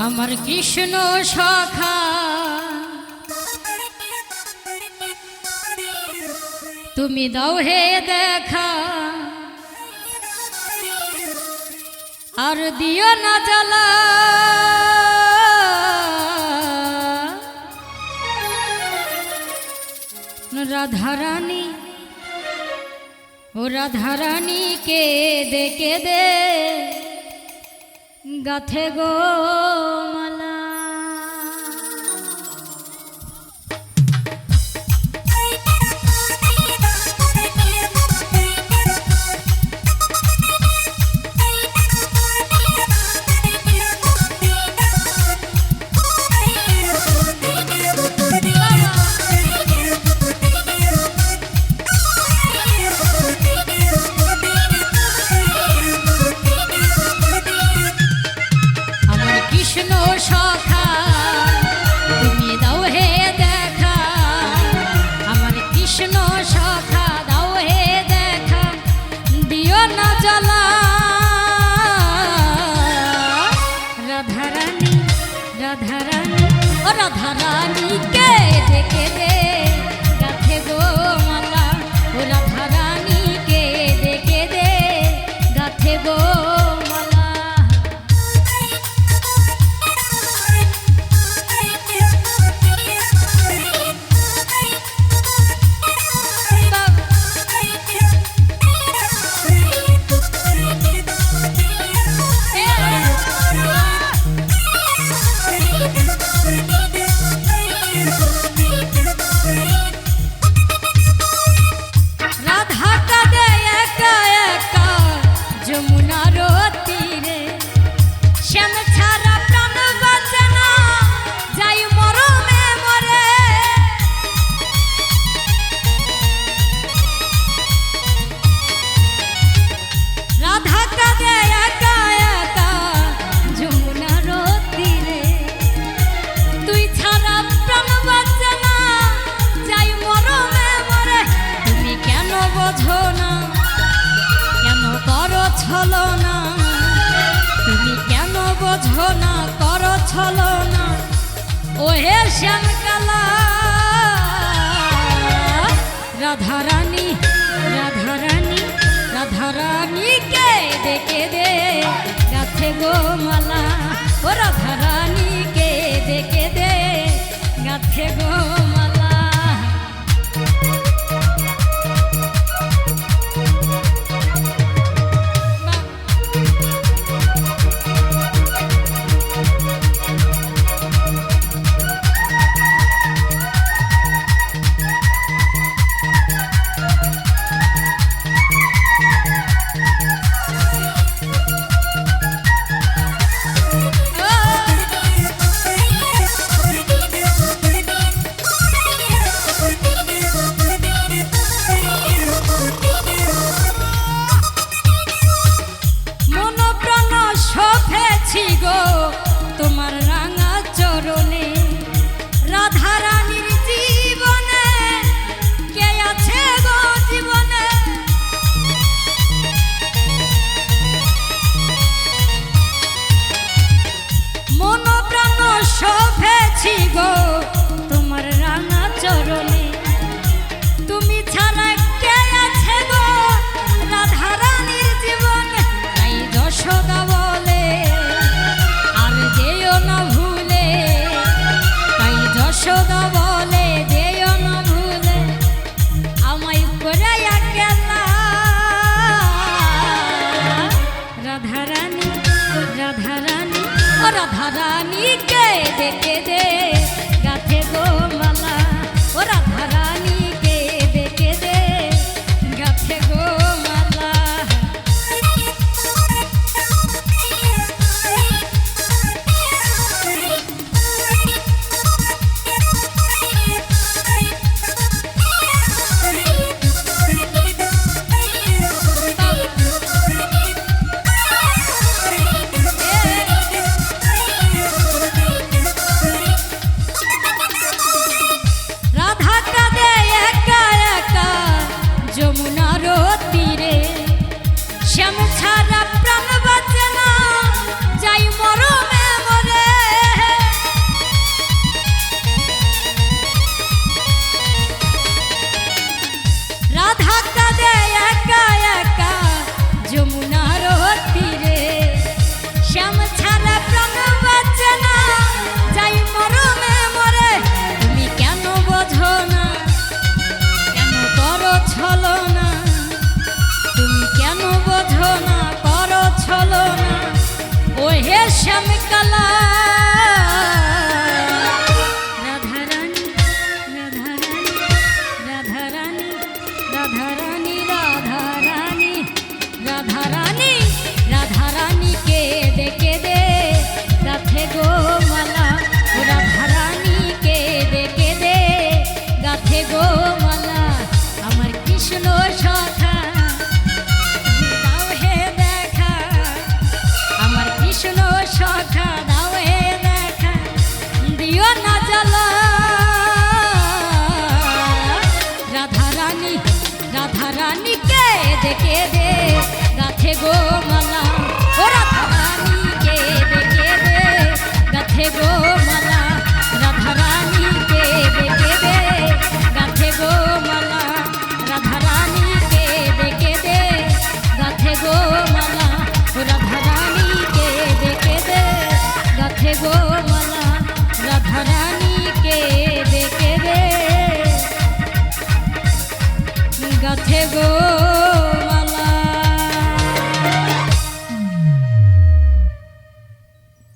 আমার কৃষ্ণ সখা তুমি দাও হে দেখা আর দিও না জ্বালা রাধারানী ও রাধারানী কেঁদে গাথে গো মালা রাধারানী কেঁদে গাথে গো মালা ও রাধারানী কেঁদে গাথে গো মালা তুমি কেন বোঝো না করো ছলনা ও হে শ্যামকালা রাধারানী রাধারানী রাধারানী কেঁদে গাথে গো মালা ও রাধারানী কেঁদে গাথে গো মালা তোমার রাঙা চরণে রাধারানীর জীবনে কে আছে গো জীবনে মন প্রাণ শোভেছি গো তোমার রাঙা চরণে তুমি ছাড়া কে আছে গো রাধারানীর জীবনে তাই যশোদা বলে যশোদা বলে যেও না ভুলে আমায় করে একলা রাধারানী রাধারানী ও রাধারানী কেঁদে গাথে গো মালা ও রাধারানী কেঁদে গাথে গো মালা রাধা রানীকে দেখে দে গাছে গো মালা ও রাধা রানীকে দেখে দে গাছে গো মালা